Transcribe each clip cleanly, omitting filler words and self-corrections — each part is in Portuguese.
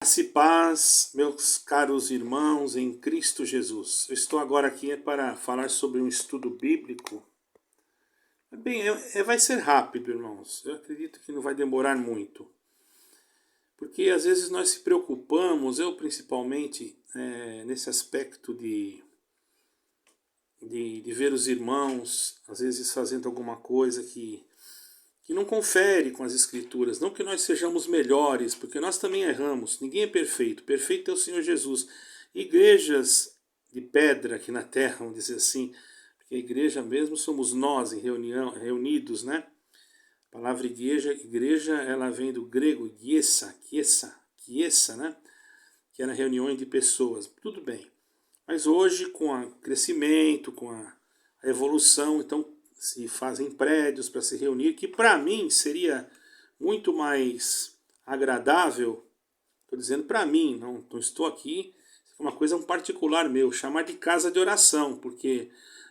Graça e paz, meus caros irmãos em Cristo Jesus. Eu estou agora aqui para falar sobre um estudo bíblico. Bem, vai ser rápido, irmãos. Eu acredito que não vai demorar muito. Porque às vezes nós se preocupamos, eu principalmente, nesse aspecto de ver os irmãos, às vezes fazendo alguma coisa que não confere com as Escrituras. Não que nós sejamos melhores, porque nós também erramos. Ninguém é perfeito. Perfeito é o Senhor Jesus. Igrejas de pedra aqui na terra, vamos dizer assim, porque a igreja mesmo somos nós em reunião, reunidos, né? A palavra igreja, ela vem do grego kiesa, né? Que era reuniões de pessoas. Tudo bem. Mas hoje, com o crescimento, com a evolução, então se fazem prédios para se reunir, que para mim seria muito mais agradável, estou dizendo para mim, não estou aqui, é uma coisa particular meu, chamar de casa de oração, porque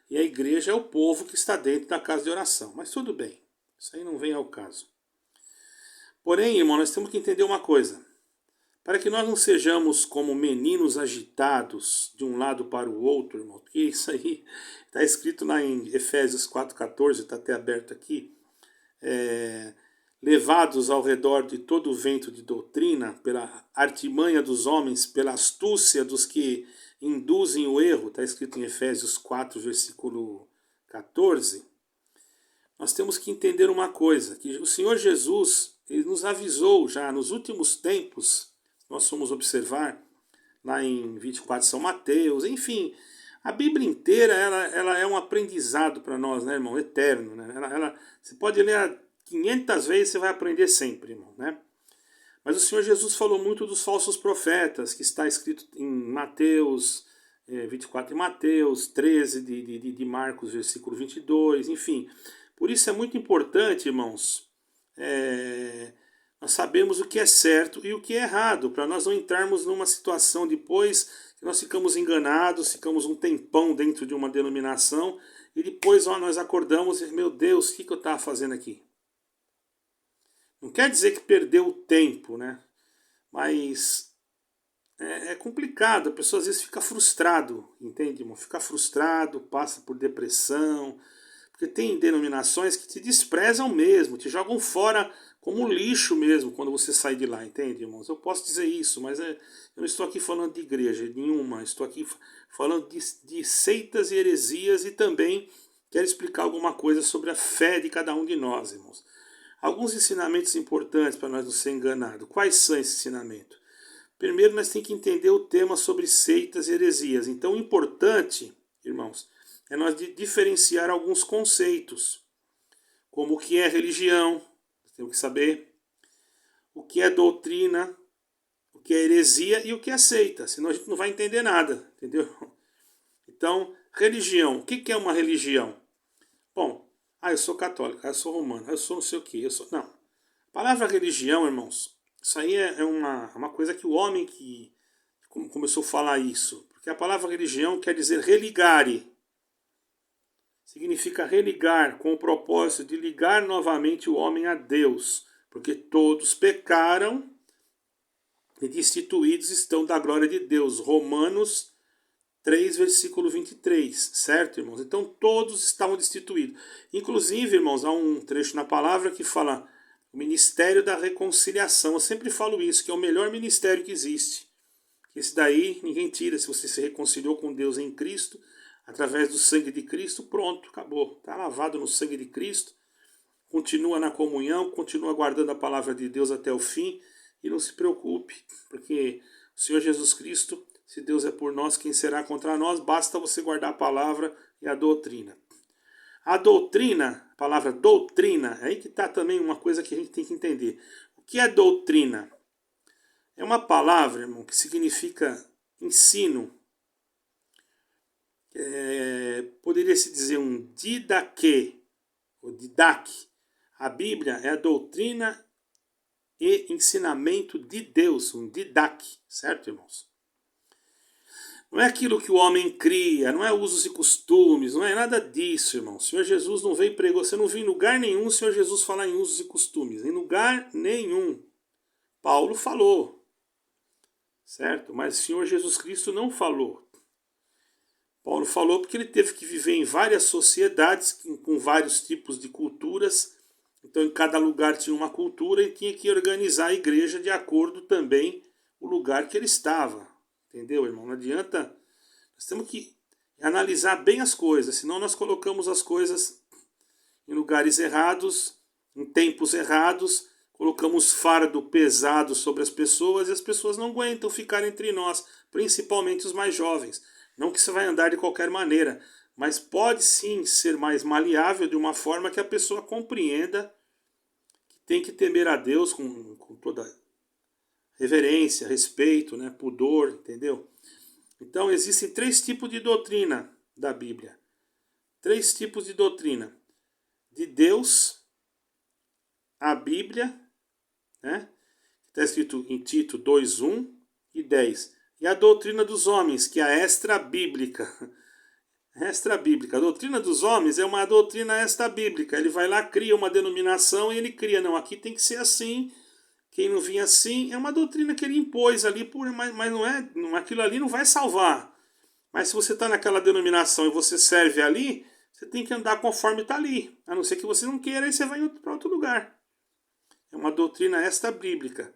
a igreja é o povo que está dentro da casa de oração, mas tudo bem, isso aí não vem ao caso. Porém, irmão, nós temos que entender uma coisa, para que nós não sejamos como meninos agitados de um lado para o outro, irmão, porque isso aí está escrito lá em Efésios 4,14, está até aberto aqui, levados ao redor de todo o vento de doutrina, pela artimanha dos homens, pela astúcia dos que induzem o erro, está escrito em Efésios 4, versículo 14, nós temos que entender uma coisa, que o Senhor Jesus, ele nos avisou já nos últimos tempos, nós fomos observar lá em 24 São Mateus, enfim, a Bíblia inteira ela é um aprendizado para nós, né, irmão, eterno, né? Você pode ler 500 vezes, você vai aprender sempre, irmão, né? Mas o Senhor Jesus falou muito dos falsos profetas, que está escrito em Mateus 24 de Mateus, 13 de Marcos, versículo 22, enfim. Por isso é muito importante, irmãos, nós sabemos o que é certo e o que é errado, para nós não entrarmos numa situação depois que nós ficamos enganados, ficamos um tempão dentro de uma denominação e depois nós acordamos e, meu Deus, o que eu estava fazendo aqui? Não quer dizer que perdeu o tempo, né? Mas é complicado, a pessoa às vezes fica frustrado, entende, irmão? Fica frustrado, passa por depressão, porque tem denominações que te desprezam mesmo, te jogam fora como lixo mesmo quando você sai de lá, entende, irmãos? Eu posso dizer isso, mas eu não estou aqui falando de igreja nenhuma, estou aqui falando de seitas e heresias e também quero explicar alguma coisa sobre a fé de cada um de nós, irmãos. Alguns ensinamentos importantes para nós não ser enganados. Quais são esses ensinamentos? Primeiro, nós temos que entender o tema sobre seitas e heresias. Então, o importante, irmãos, é nós diferenciar alguns conceitos, como o que é religião, temos que saber, o que é doutrina, o que é heresia e o que é seita, senão a gente não vai entender nada, entendeu? Então, religião, o que é uma religião? Bom, eu sou católico, eu sou romano, eu sou não sei o que, eu sou... Não, a palavra religião, irmãos, isso aí é uma coisa que o homem que começou a falar isso, porque a palavra religião quer dizer religare, significa religar, com o propósito de ligar novamente o homem a Deus, porque todos pecaram e destituídos estão da glória de Deus. Romanos 3, versículo 23, certo, irmãos? Então todos estavam destituídos. Inclusive, irmãos, há um trecho na palavra que fala o ministério da reconciliação. Eu sempre falo isso, que é o melhor ministério que existe. Esse daí ninguém tira. Se você se reconciliou com Deus em Cristo, através do sangue de Cristo, pronto, acabou. Está lavado no sangue de Cristo, continua na comunhão, continua guardando a palavra de Deus até o fim e não se preocupe, porque o Senhor Jesus Cristo, se Deus é por nós, quem será contra nós? Basta você guardar a palavra e a doutrina. A doutrina, a palavra doutrina, é aí que está também uma coisa que a gente tem que entender. O que é doutrina? É uma palavra, irmão, que significa ensino. Poderia-se dizer um didaquê, ou didaque. A Bíblia é a doutrina e ensinamento de Deus, um didaque, certo, irmãos? Não é aquilo que o homem cria, não é usos e costumes, não é nada disso, irmão. O Senhor Jesus não veio e pregou, você não viu em lugar nenhum o Senhor Jesus falar em usos e costumes, em lugar nenhum. Paulo falou, certo? Mas o Senhor Jesus Cristo não falou. Paulo falou porque ele teve que viver em várias sociedades, com vários tipos de culturas. Então, em cada lugar tinha uma cultura e tinha que organizar a igreja de acordo também o lugar que ele estava. Entendeu, irmão? Não adianta. Nós temos que analisar bem as coisas, senão nós colocamos as coisas em lugares errados, em tempos errados, colocamos fardo pesado sobre as pessoas e as pessoas não aguentam ficar entre nós, principalmente os mais jovens. Não que você vai andar de qualquer maneira, mas pode sim ser mais maleável de uma forma que a pessoa compreenda que tem que temer a Deus com toda reverência, respeito, né, pudor, entendeu? Então existem 3 tipos de doutrina da Bíblia. 3 tipos de doutrina. De Deus, a Bíblia, né? Está escrito em Tito 2:1 e 10. E a doutrina dos homens, que é a extra-bíblica. Extra-bíblica. A doutrina dos homens é uma doutrina extra-bíblica. Ele vai lá, cria uma denominação e ele cria. Não, aqui tem que ser assim. Quem não vinha assim, é uma doutrina que ele impôs ali, mas não é, aquilo ali não vai salvar. Mas se você está naquela denominação e você serve ali, você tem que andar conforme está ali. A não ser que você não queira, aí você vai para outro lugar. É uma doutrina extra-bíblica.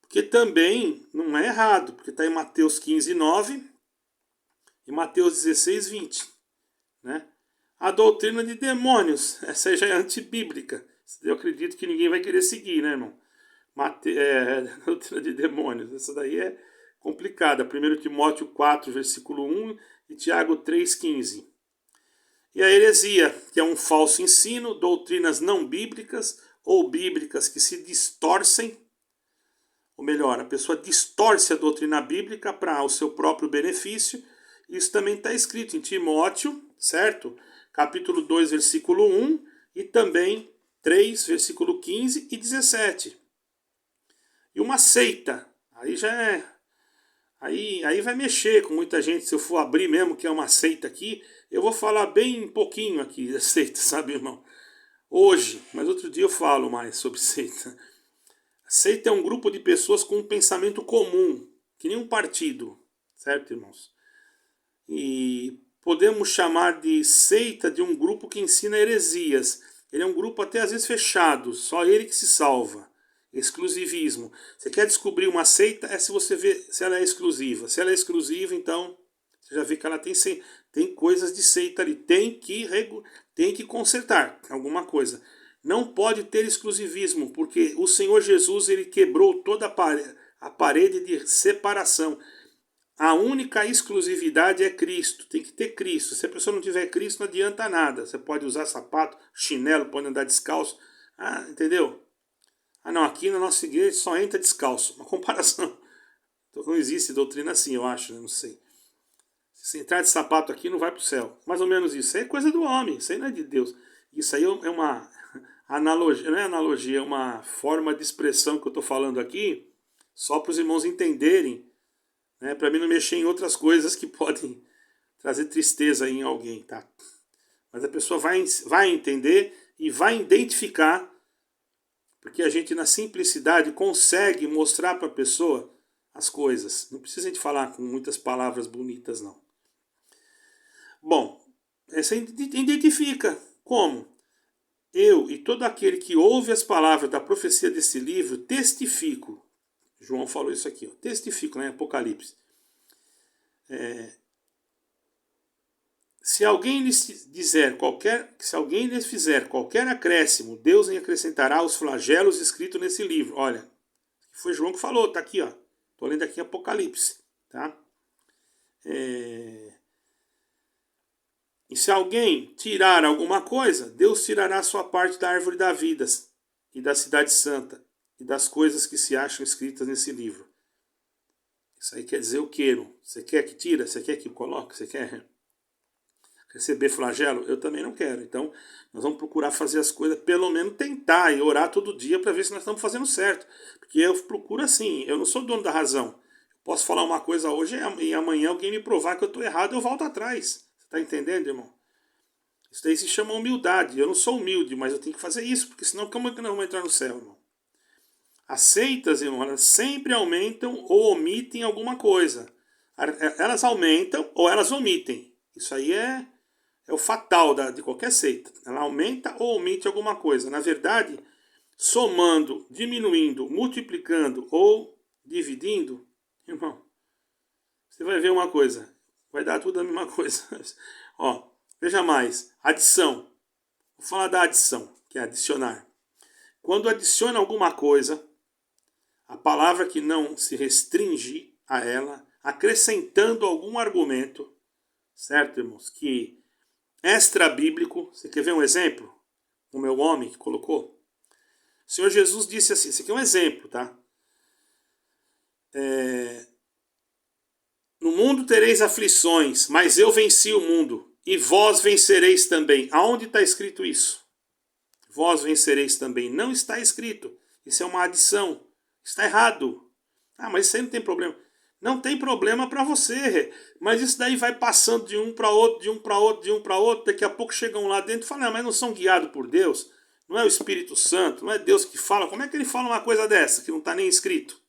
Porque também não é errado, porque está em Mateus 15:9 e Mateus 16:20. Né? A doutrina de demônios, essa já é antibíblica. Eu acredito que ninguém vai querer seguir, né, irmão? A doutrina de demônios, essa daí é complicada. 1 Timóteo 4, versículo 1 e Tiago 3,15. E a heresia, que é um falso ensino, doutrinas não bíblicas ou bíblicas que se distorcem. Ou melhor, a pessoa distorce a doutrina bíblica para o seu próprio benefício. Isso também está escrito em Timóteo, certo? Capítulo 2, versículo 1 e também 3, versículo 15 e 17. E uma seita, aí já é... Aí vai mexer com muita gente. Se eu for abrir mesmo que é uma seita aqui, eu vou falar bem pouquinho aqui da seita, sabe, irmão? Hoje, mas outro dia eu falo mais sobre seita. Seita é um grupo de pessoas com um pensamento comum, que nem um partido, certo, irmãos? E podemos chamar de seita de um grupo que ensina heresias. Ele é um grupo até às vezes fechado, só ele que se salva. Exclusivismo. Você quer descobrir uma seita, é se você vê se ela é exclusiva. Se ela é exclusiva, então você já vê que ela tem coisas de seita ali. Tem que consertar alguma coisa. Não pode ter exclusivismo, porque o Senhor Jesus ele quebrou toda a parede de separação. A única exclusividade é Cristo. Tem que ter Cristo. Se a pessoa não tiver Cristo, não adianta nada. Você pode usar sapato, chinelo, pode andar descalço. Entendeu? Não, aqui na nossa igreja só entra descalço. Uma comparação. Não existe doutrina assim, eu acho, né? Não sei. Se entrar de sapato aqui, não vai para o céu. Mais ou menos isso. Isso aí é coisa do homem, isso aí não é de Deus. Isso aí é uma analogia, não é analogia, é uma forma de expressão que eu estou falando aqui, só para os irmãos entenderem, né? Para mim não mexer em outras coisas que podem trazer tristeza em alguém, tá? Mas a pessoa vai entender e vai identificar, porque a gente na simplicidade consegue mostrar para a pessoa as coisas. Não precisa a gente falar com muitas palavras bonitas, não. Bom, essa identifica como? Eu e todo aquele que ouve as palavras da profecia desse livro testifico. João falou isso aqui, ó, testifico, né? Apocalipse. Se alguém lhes fizer qualquer acréscimo, Deus lhe acrescentará os flagelos escritos nesse livro. Olha, foi João que falou, tá aqui, ó. Tô lendo aqui Apocalipse, tá? E se alguém tirar alguma coisa, Deus tirará a sua parte da árvore da vida e da cidade santa e das coisas que se acham escritas nesse livro. Isso aí quer dizer o quê, irmão? Você quer que tira? Você quer que coloque? Você quer receber flagelo? Eu também não quero. Então, nós vamos procurar fazer as coisas, pelo menos tentar e orar todo dia para ver se nós estamos fazendo certo. Porque eu procuro assim, eu não sou dono da razão. Eu posso falar uma coisa hoje e amanhã alguém me provar que eu estou errado, eu volto atrás. Tá entendendo, irmão? Isso daí se chama humildade. Eu não sou humilde, mas eu tenho que fazer isso, porque senão como é que nós vamos entrar no céu, irmão? As seitas, irmão, elas sempre aumentam ou omitem alguma coisa. Elas aumentam ou elas omitem. Isso aí é o fatal de qualquer seita. Ela aumenta ou omite alguma coisa. Na verdade, somando, diminuindo, multiplicando ou dividindo, irmão, você vai ver uma coisa. Vai dar tudo a mesma coisa. Ó, veja mais. Adição. Vou falar da adição, que é adicionar. Quando adiciona alguma coisa, a palavra que não se restringe a ela, acrescentando algum argumento, certo, irmãos? Que extra-bíblico. Você quer ver um exemplo? O meu homem que colocou. O Senhor Jesus disse assim, esse aqui é um exemplo, tá? No mundo tereis aflições, mas eu venci o mundo, e vós vencereis também. Aonde está escrito isso? Vós vencereis também. Não está escrito. Isso é uma adição. Está errado. Ah, mas isso aí não tem problema. Não tem problema para você. Mas isso daí vai passando de um para outro, de um para outro, de um para outro. Daqui a pouco chegam lá dentro e falam, mas não são guiados por Deus? Não é o Espírito Santo? Não é Deus que fala? Como é que ele fala uma coisa dessa, que não está nem escrito?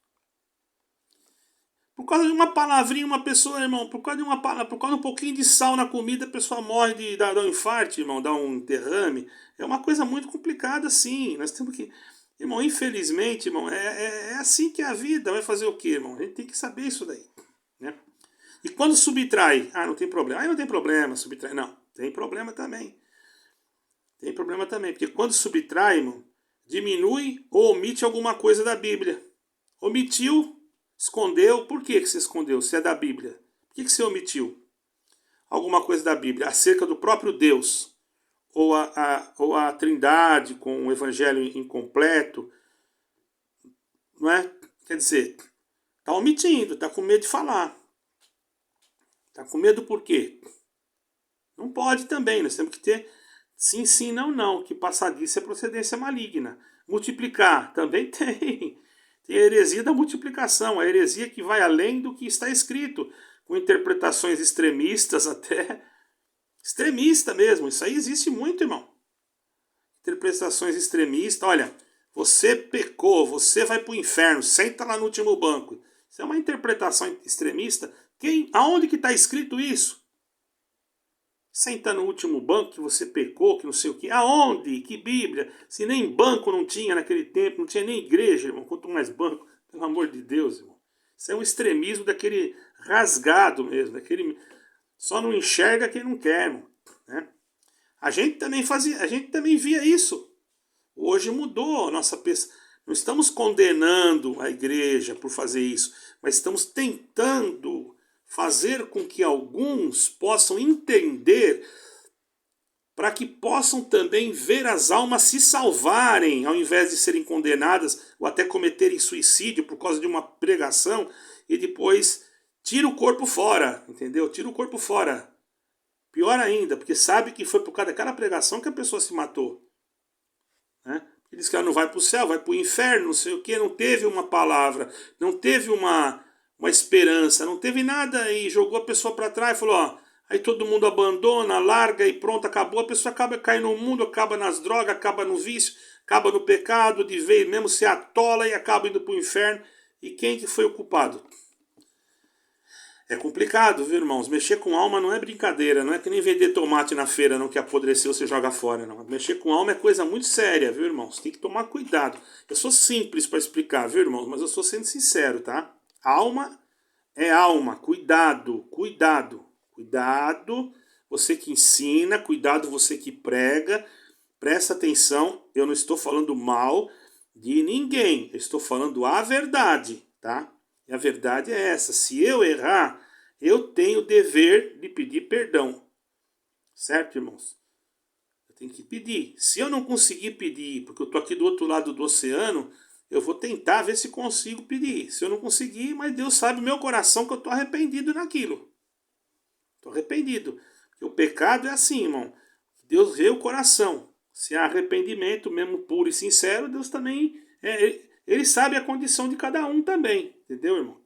Por causa de uma palavrinha, uma pessoa, irmão, por causa de uma palavra, por causa de um pouquinho de sal na comida, a pessoa morre de dar um infarto, irmão, dar um derrame. É uma coisa muito complicada, sim. Nós temos que... Irmão, infelizmente, irmão, é assim que é a vida. Vai fazer o quê, irmão? A gente tem que saber isso daí, né? E quando subtrai, não tem problema. Não tem problema, subtrai. Não, tem problema também. Tem problema também, porque quando subtrai, irmão, diminui ou omite alguma coisa da Bíblia. Omitiu, escondeu. Por que você escondeu? Se é da Bíblia. Por que você omitiu alguma coisa da Bíblia acerca do próprio Deus? Ou a Trindade com o Evangelho incompleto? Não é? Quer dizer, está omitindo, está com medo de falar. Está com medo por quê? Não pode também, nós temos que ter sim, sim, não, não, que passadiça é procedência maligna. Multiplicar, também tem. Tem a heresia da multiplicação, a heresia que vai além do que está escrito, com interpretações extremistas até. Extremista mesmo, isso aí existe muito, irmão. Interpretações extremistas, olha, você pecou, você vai para o inferno, senta lá no último banco. Isso é uma interpretação extremista. Aonde que está escrito isso? Senta no último banco que você pecou, que não sei o que. Aonde? Que Bíblia? Se nem banco não tinha naquele tempo, não tinha nem igreja, irmão. Quanto mais banco, pelo amor de Deus, irmão. Isso é um extremismo daquele rasgado mesmo, daquele... Só não enxerga quem não quer, irmão, né? A gente também via isso. Hoje mudou a nossa pessoa. Não estamos condenando a igreja por fazer isso, mas estamos tentando fazer com que alguns possam entender, para que possam também ver as almas se salvarem, ao invés de serem condenadas ou até cometerem suicídio por causa de uma pregação e depois tira o corpo fora, entendeu? Tira o corpo fora. Pior ainda, porque sabe que foi por causa daquela pregação que a pessoa se matou, né? Ele diz que ela não vai para o céu, vai para o inferno, não sei o que, não teve uma palavra, não teve uma esperança, não teve nada, e jogou a pessoa para trás e falou, ó, aí todo mundo abandona, larga e pronto, acabou, a pessoa acaba caindo no mundo, acaba nas drogas, acaba no vício, acaba no pecado, de vez mesmo se atola e acaba indo para o inferno. E quem que foi o culpado? É complicado, viu, irmãos? Mexer com alma não é brincadeira, não é que nem vender tomate na feira, não, que apodreceu, você joga fora, não. Mexer com alma é coisa muito séria, viu, irmãos? Tem que tomar cuidado. Eu sou simples para explicar, viu, irmãos? Mas eu sou sendo sincero, tá? Alma é alma. Cuidado, cuidado, cuidado. Você que ensina, cuidado você que prega. Presta atenção, eu não estou falando mal de ninguém. Eu estou falando a verdade, tá? E a verdade é essa. Se eu errar, eu tenho o dever de pedir perdão. Certo, irmãos? Eu tenho que pedir. Se eu não conseguir pedir, porque eu estou aqui do outro lado do oceano, eu vou tentar ver se consigo pedir. Se eu não conseguir, mas Deus sabe o meu coração que eu estou arrependido naquilo. Estou arrependido. Porque o pecado é assim, irmão. Deus vê o coração. Se há arrependimento, mesmo puro e sincero, Deus também... Ele sabe a condição de cada um também. Entendeu, irmão?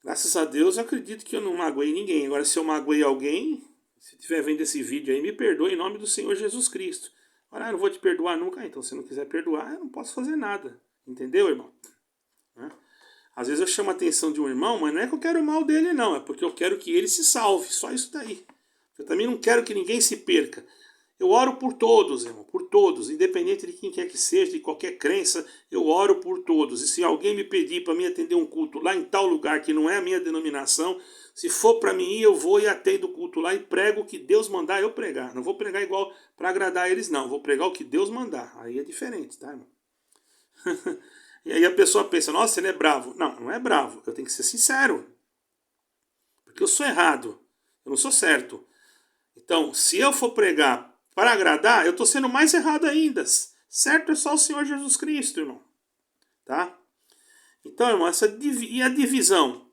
Graças a Deus, eu acredito que eu não magoei ninguém. Agora, se eu magoei alguém, se estiver vendo esse vídeo aí, me perdoe em nome do Senhor Jesus Cristo. Ora, eu não vou te perdoar nunca, então se não quiser perdoar, eu não posso fazer nada. Entendeu, irmão? Né? Às vezes eu chamo a atenção de um irmão, mas não é que eu quero o mal dele, não. É porque eu quero que ele se salve. Só isso daí. Eu também não quero que ninguém se perca. Eu oro por todos, irmão, por todos, independente de quem quer que seja, de qualquer crença, eu oro por todos. E se alguém me pedir para mim atender um culto lá em tal lugar que não é a minha denominação, se for para mim ir, eu vou e atendo o culto lá e prego o que Deus mandar eu pregar. Não vou pregar igual para agradar eles, não. Vou pregar o que Deus mandar. Aí é diferente, tá, irmão? E aí a pessoa pensa, nossa, ele é bravo. Não, não é bravo. Eu tenho que ser sincero. Porque eu sou errado. Eu não sou certo. Então, se eu for pregar para agradar, eu estou sendo mais errado ainda. Certo é só o Senhor Jesus Cristo, irmão. Tá? Então, irmão, e a divisão?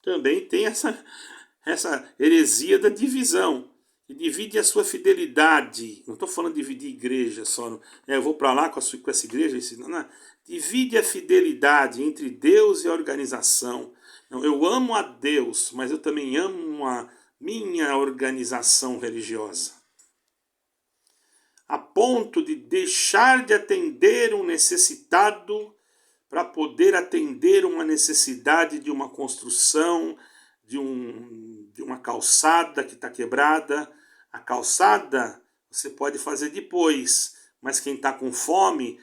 Também tem essa heresia da divisão. Que divide a sua fidelidade. Não estou falando de dividir igreja só. Eu vou para lá com essa igreja. Não. Divide a fidelidade entre Deus e a organização. Não, eu amo a Deus, mas eu também amo a minha organização religiosa. A ponto de deixar de atender um necessitado para poder atender uma necessidade de uma construção, de uma calçada que está quebrada. A calçada você pode fazer depois, mas quem está com fome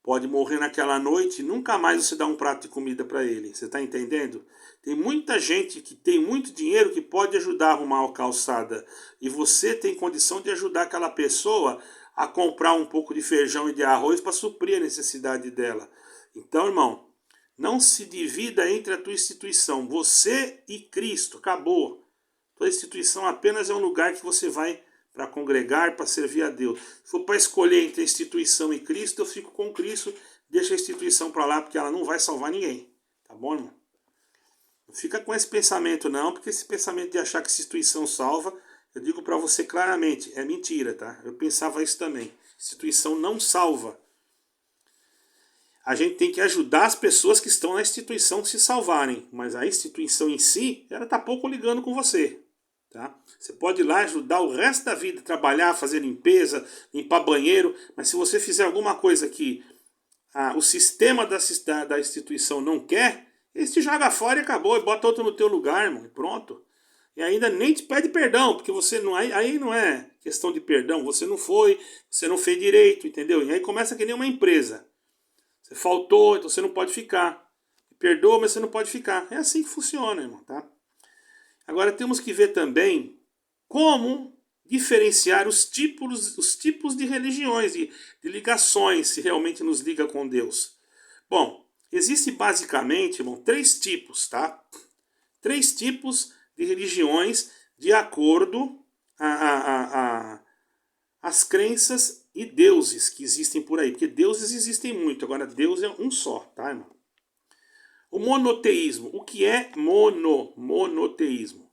pode morrer naquela noite e nunca mais você dá um prato de comida para ele. Você está entendendo? Tem muita gente que tem muito dinheiro que pode ajudar a arrumar a calçada. E você tem condição de ajudar aquela pessoa a comprar um pouco de feijão e de arroz para suprir a necessidade dela. Então, irmão, não se divida entre a tua instituição. Você e Cristo. Acabou. Tua instituição apenas é um lugar que você vai para congregar, para servir a Deus. Se for para escolher entre a instituição e Cristo, eu fico com Cristo, deixa a instituição para lá, porque ela não vai salvar ninguém. Tá bom, irmão? Não fica com esse pensamento não, porque esse pensamento de achar que a instituição salva, eu digo para você claramente, é mentira, tá? Eu pensava isso também. A instituição não salva. A gente tem que ajudar as pessoas que estão na instituição a se salvarem, mas a instituição em si, ela está pouco ligando com você. Tá? Você pode ir lá ajudar o resto da vida, trabalhar, fazer limpeza, limpar banheiro, mas se você fizer alguma coisa que o sistema da instituição não quer, ele te joga fora e acabou, e bota outro no teu lugar, irmão, e pronto. E ainda nem te pede perdão, porque você não, aí não é questão de perdão, você não foi, você não fez direito, entendeu? E aí começa que nem uma empresa. Você faltou, então você não pode ficar. Perdoa, mas você não pode ficar. É assim que funciona, irmão, tá? Agora temos que ver também como diferenciar os tipos de religiões, de ligações, se realmente nos liga com Deus. Bom, existe basicamente, irmão, 3 tipos, tá? 3 tipos de religiões de acordo as crenças e deuses que existem por aí. Porque deuses existem muito, agora Deus é um só, tá, irmão? O monoteísmo. O que é monoteísmo?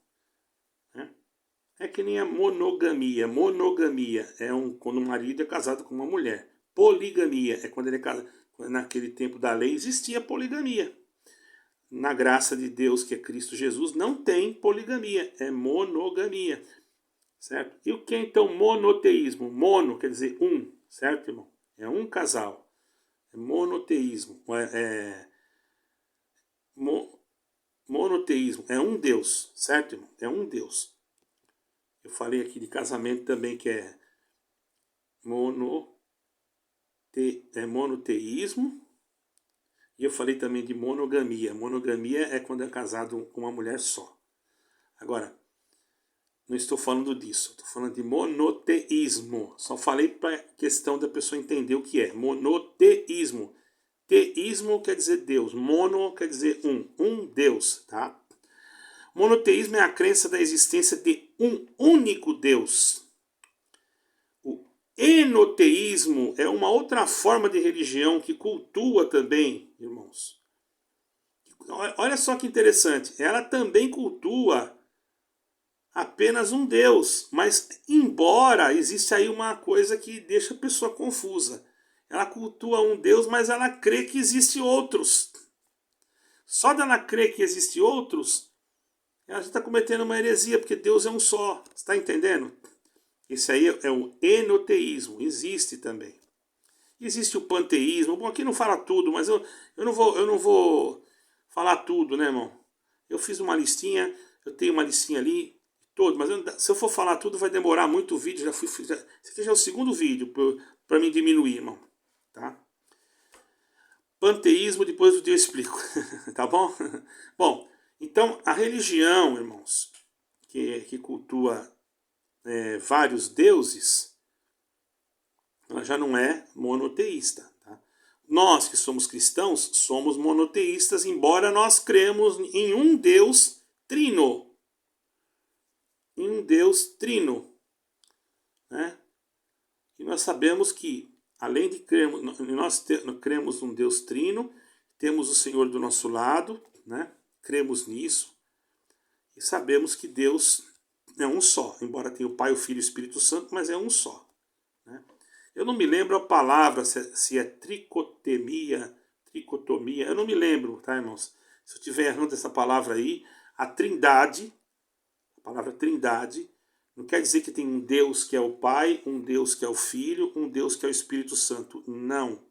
É que nem a monogamia. Monogamia é quando o marido é casado com uma mulher. Poligamia é quando ele é casado. Naquele tempo da lei existia poligamia. Na graça de Deus, que é Cristo Jesus, não tem poligamia. É monogamia. Certo? E o que é então monoteísmo? Mono quer dizer um, certo, irmão? É um casal. É monoteísmo. Monoteísmo é um Deus, certo, irmão? É um Deus. Eu falei aqui de casamento também, que é monoteísmo. E eu falei também de monogamia. Monogamia é quando é casado com uma mulher só. Agora, não estou falando disso. Estou falando de monoteísmo. Só falei para a questão da pessoa entender o que é. Monoteísmo. Teísmo quer dizer Deus. Mono quer dizer um. Um Deus, tá? Monoteísmo é a crença da existência de um único Deus. O enoteísmo é uma outra forma de religião que cultua também, irmãos. Olha só que interessante. Ela também cultua apenas um Deus. Mas, embora existe aí uma coisa que deixa a pessoa confusa. Ela cultua um Deus, mas ela crê que existem outros. Só dela crer que existem outros, ela já está cometendo uma heresia, porque Deus é um só. Está entendendo? Esse aí é o enoteísmo, existe também. Existe o panteísmo. Bom, aqui não fala tudo, mas eu não vou falar tudo, né, irmão? Eu fiz uma listinha, eu tenho uma listinha ali, todo, mas se eu for falar tudo vai demorar muito o vídeo. Esse aqui já é o segundo vídeo para mim diminuir, irmão. Tá? Panteísmo, depois eu explico, tá bom? Bom, então a religião, irmãos, que cultua vários deuses, ela já não é monoteísta. Tá? Nós que somos cristãos somos monoteístas, embora nós cremos em um Deus trino. Em um Deus trino. Né? E nós sabemos que, além de crermos, nós cremos num Deus trino, temos o Senhor do nosso lado, né? Cremos nisso, e sabemos que Deus é um só, embora tenha o Pai, o Filho e o Espírito Santo, mas é um só. Né? Eu não me lembro a palavra, se é tricotomia, eu não me lembro, tá, irmãos? Se eu estiver errando essa palavra aí, a trindade, a palavra trindade, não quer dizer que tem um Deus que é o Pai, um Deus que é o Filho, um Deus que é o Espírito Santo. Não.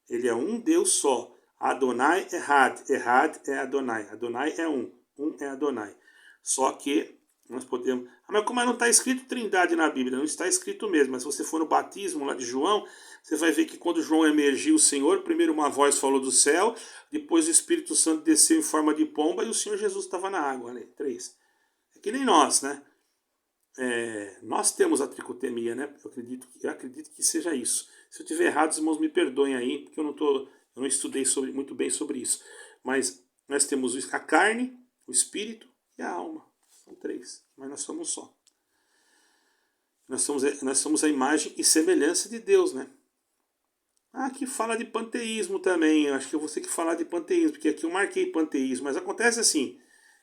Ele é um Deus só. Adonai Errad. Errad é Adonai. Adonai é um. Um é Adonai. Só que nós podemos... mas como não está escrito trindade na Bíblia? Não está escrito mesmo. Mas se você for no batismo lá de João, você vai ver que quando João emergiu o Senhor, primeiro uma voz falou do céu, depois o Espírito Santo desceu em forma de pomba e o Senhor Jesus estava na água. Né? 3. É que nem nós, né? Nós temos a tricotomia, né? Eu acredito que seja isso. Se eu estiver errado, os irmãos me perdoem aí, porque eu não estudei muito bem sobre isso. Mas nós temos a carne, o espírito e a alma. São 3, mas nós somos só. Nós somos a imagem e semelhança de Deus, né? Aqui fala de panteísmo também. Eu acho que eu vou ter que falar de panteísmo, porque aqui eu marquei panteísmo. Mas acontece assim,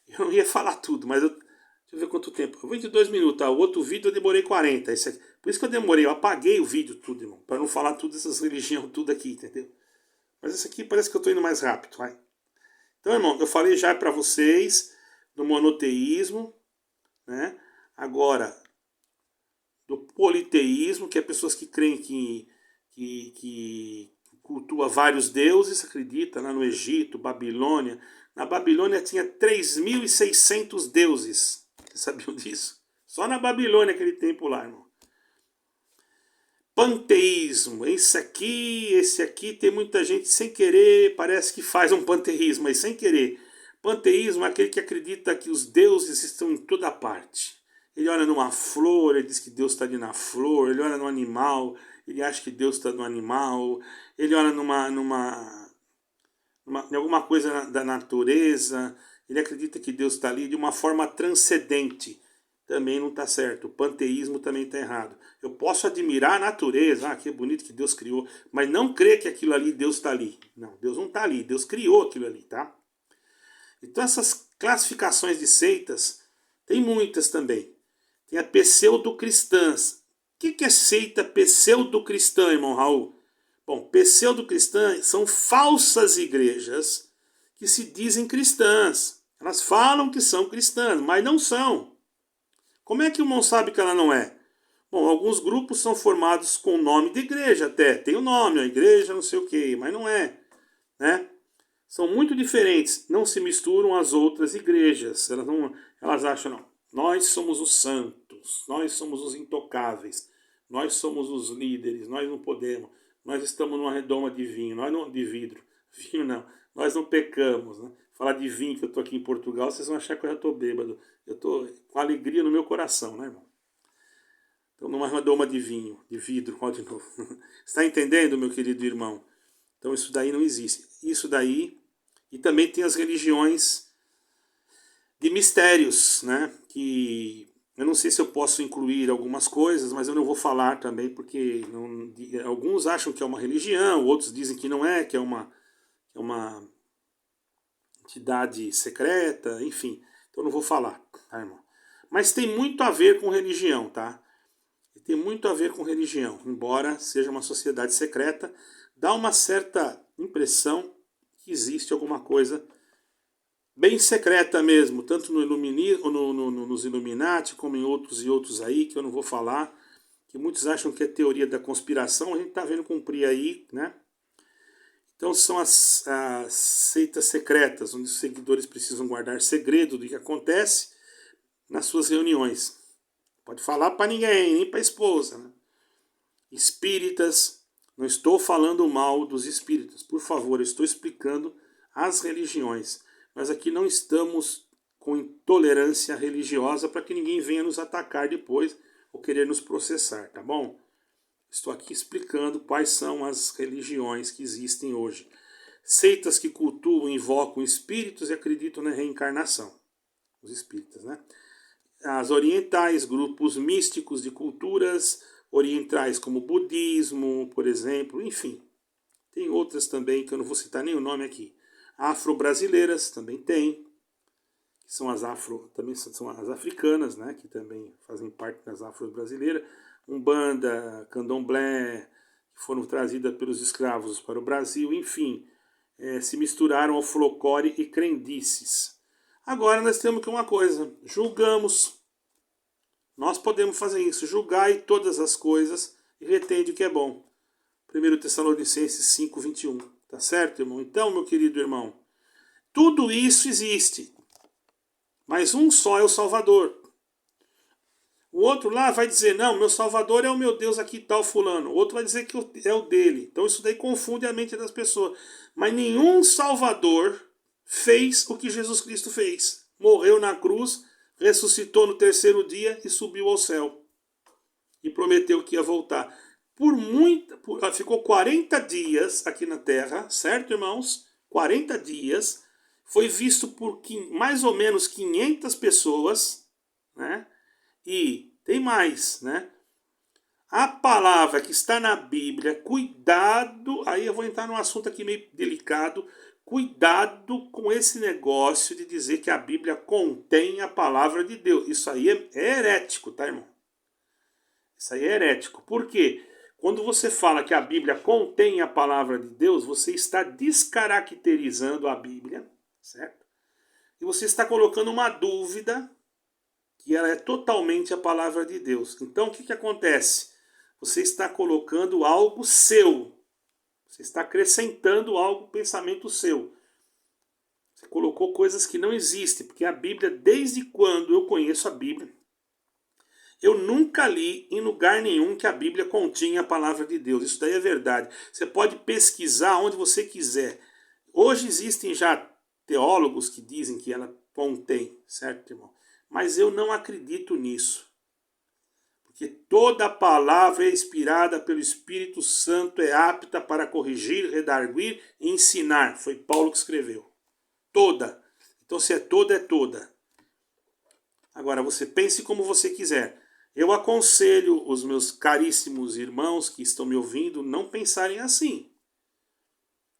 eu não ia falar tudo, mas deixa eu ver quanto tempo. 22 minutos, tá? O outro vídeo eu demorei 40. Por isso que eu demorei, eu apaguei o vídeo tudo, irmão. Para não falar tudo dessas religiões, tudo aqui, entendeu? Mas esse aqui parece que eu estou indo mais rápido, vai. Então, irmão, eu falei já para vocês do monoteísmo, né? Agora, do politeísmo, que é pessoas que creem que cultua vários deuses, acredita, lá no Egito, Babilônia. Na Babilônia tinha 3.600 deuses. Vocês sabiam disso? Só na Babilônia, aquele tempo lá, irmão. Panteísmo. Esse aqui tem muita gente sem querer, parece que faz um panteísmo, mas sem querer. Panteísmo é aquele que acredita que os deuses estão em toda parte. Ele olha numa flor, ele diz que Deus está ali na flor. Ele olha no animal, ele acha que Deus está no animal. Ele olha em alguma coisa da natureza, ele acredita que Deus está ali de uma forma transcendente. Também não está certo. O panteísmo também está errado. Eu posso admirar a natureza, que bonito que Deus criou, mas não crer que aquilo ali, Deus está ali. Não, Deus não está ali, Deus criou aquilo ali, tá? Então essas classificações de seitas, tem muitas também. Tem a pseudo-cristãs. O que é seita pseudo-cristã, irmão Raul? Bom, pseudo-cristãs são falsas igrejas que se dizem cristãs. Elas falam que são cristãs, mas não são. Como é que o irmão sabe que ela não é? Bom, alguns grupos são formados com o nome de igreja até. Tem o nome, a igreja não sei o quê, mas não é. Né? São muito diferentes. Não se misturam às outras igrejas. Elas acham, não. Nós somos os santos. Nós somos os intocáveis. Nós somos os líderes. Nós não podemos. Nós estamos numa redoma de vinho. Nós não de vidro. Vinho não. Nós não pecamos. Né? Falar de vinho, que eu estou aqui em Portugal, vocês vão achar que eu já estou bêbado. Eu estou com alegria no meu coração, né, irmão? Então, numa redoma de vinho, de vidro, ó, de novo. Está entendendo, meu querido irmão? Então, isso daí não existe. Isso daí... E também tem as religiões de mistérios, né? Que eu não sei se eu posso incluir algumas coisas, mas eu não vou falar também, porque alguns acham que é uma religião, outros dizem que não é, que é uma entidade secreta, enfim. Então eu não vou falar, tá, irmão? Mas tem muito a ver com religião, tá? Tem muito a ver com religião, embora seja uma sociedade secreta, dá uma certa impressão que existe alguma coisa bem secreta mesmo, tanto nos Illuminati como em outros e outros aí, que eu não vou falar, que muitos acham que é teoria da conspiração, a gente está vendo cumprir aí, né? Então são as seitas secretas, onde os seguidores precisam guardar segredo do que acontece nas suas reuniões. Pode falar para ninguém, nem para a esposa, né? Espíritas, não estou falando mal dos espíritas, por favor, eu estou explicando as religiões. Mas aqui não estamos com intolerância religiosa para que ninguém venha nos atacar depois ou querer nos processar, tá bom? Estou aqui explicando quais são as religiões que existem hoje. Seitas que cultuam e invocam espíritos e acreditam na reencarnação. Os espíritas, né? As orientais, grupos místicos de culturas orientais como o budismo, por exemplo, enfim. Tem outras também que eu não vou citar nem o nome aqui. Afro-brasileiras também tem, que são as também são as africanas, né, que também fazem parte das afro-brasileiras. Umbanda, candomblé, que foram trazidas pelos escravos para o Brasil, enfim, se misturaram ao folclore e crendices. Agora nós temos que uma coisa, julgamos. Nós podemos fazer isso, julgai todas as coisas e retende o que é bom. 1 Tessalonicenses 5:21, tá certo, irmão? Então, meu querido irmão, tudo isso existe, mas um só é o Salvador. O outro lá vai dizer, não, meu Salvador é o meu Deus aqui, tal fulano. O outro vai dizer que é o dele. Então isso daí confunde a mente das pessoas. Mas nenhum Salvador fez o que Jesus Cristo fez. Morreu na cruz, ressuscitou no terceiro dia e subiu ao céu. E prometeu que ia voltar. Ficou 40 dias aqui na terra, certo, irmãos? 40 dias. Foi visto por mais ou menos 500 pessoas, né? E tem mais, né? A palavra que está na Bíblia, cuidado, aí eu vou entrar num assunto aqui meio delicado, cuidado com esse negócio de dizer que a Bíblia contém a palavra de Deus. Isso aí é herético, tá, irmão? Isso aí é herético. Por quê? Quando você fala que a Bíblia contém a palavra de Deus, você está descaracterizando a Bíblia, certo? E você está colocando uma dúvida que ela é totalmente a palavra de Deus. Então, o que acontece? Você está colocando algo seu. Você está acrescentando algo, pensamento seu. Você colocou coisas que não existem, porque a Bíblia, desde quando eu conheço a Bíblia, eu nunca li em lugar nenhum que a Bíblia continha a palavra de Deus. Isso daí é verdade. Você pode pesquisar onde você quiser. Hoje existem já teólogos que dizem que ela contém, certo, irmão? Mas eu não acredito nisso. Porque toda palavra é inspirada pelo Espírito Santo, é apta para corrigir, redarguir e ensinar. Foi Paulo que escreveu. Toda. Então se é toda, é toda. Agora você pense como você quiser. Eu aconselho os meus caríssimos irmãos que estão me ouvindo não pensarem assim.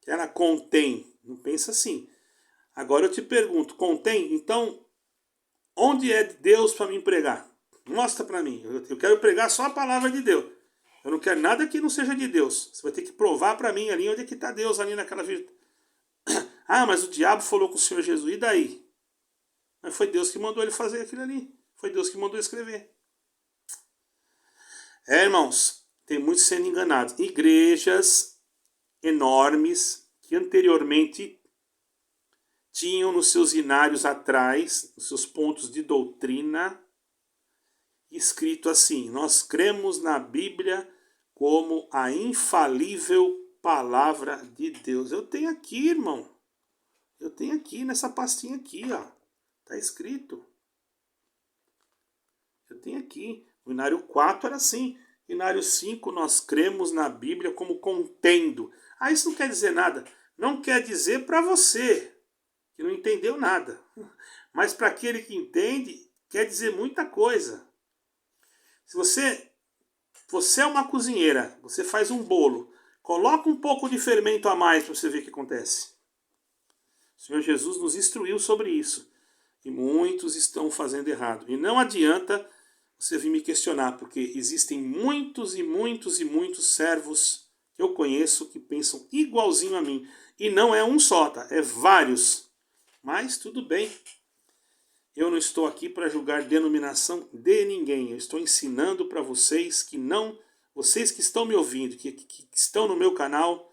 Que ela contém. Não pensa assim. Agora eu te pergunto, contém? Então, onde é Deus para me pregar? Mostra para mim. Eu quero pregar só a palavra de Deus. Eu não quero nada que não seja de Deus. Você vai ter que provar para mim ali onde é que está Deus ali naquela vida. Ah, mas o diabo falou com o Senhor Jesus. E daí? Mas foi Deus que mandou ele fazer aquilo ali. Foi Deus que mandou escrever. Irmãos, tem muitos sendo enganados. Igrejas enormes que anteriormente tinham nos seus inários atrás, nos seus pontos de doutrina, escrito assim: nós cremos na Bíblia como a infalível palavra de Deus. Eu tenho aqui, irmão. Eu tenho aqui nessa pastinha aqui, ó. Tá escrito. Eu tenho aqui. O inário 4 era assim. Inário 5, nós cremos na Bíblia como contendo. Ah, isso não quer dizer nada. Não quer dizer para você, que não entendeu nada. Mas para aquele que entende, quer dizer muita coisa. Se você é uma cozinheira, você faz um bolo, coloca um pouco de fermento a mais para você ver o que acontece. O Senhor Jesus nos instruiu sobre isso. E muitos estão fazendo errado. E não adianta você vir me questionar, porque existem muitos e muitos e muitos servos que eu conheço que pensam igualzinho a mim. E não é um só, tá? É vários. Mas tudo bem. Eu não estou aqui para julgar denominação de ninguém. Eu estou ensinando para vocês que não, vocês que estão me ouvindo, que estão no meu canal,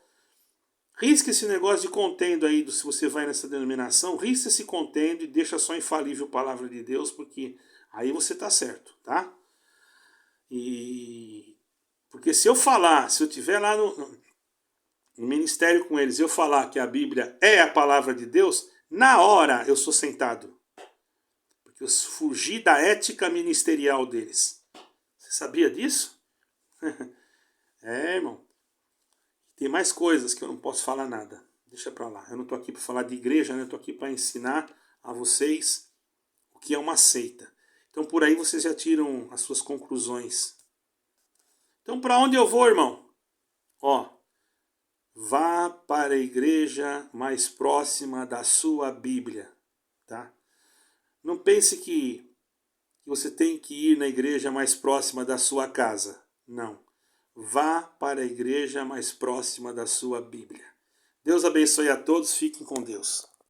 risque esse negócio de contendo aí, se você vai nessa denominação, risque esse contendo e deixa só infalível a palavra de Deus, porque aí você está certo, tá? Porque se eu falar, se eu estiver lá no ministério com eles, eu falar que a Bíblia é a palavra de Deus, na hora eu sou sentado. Porque eu fugi da ética ministerial deles. Você sabia disso? É, irmão. Tem mais coisas que eu não posso falar nada. Deixa pra lá. Eu não tô aqui para falar de igreja, né? Eu tô aqui para ensinar a vocês o que é uma seita. Então por aí vocês já tiram as suas conclusões. Então para onde eu vou, irmão? Ó, vá para a igreja mais próxima da sua Bíblia, tá? Não pense que você tem que ir na igreja mais próxima da sua casa. Não. Vá para a igreja mais próxima da sua Bíblia. Deus abençoe a todos. Fiquem com Deus.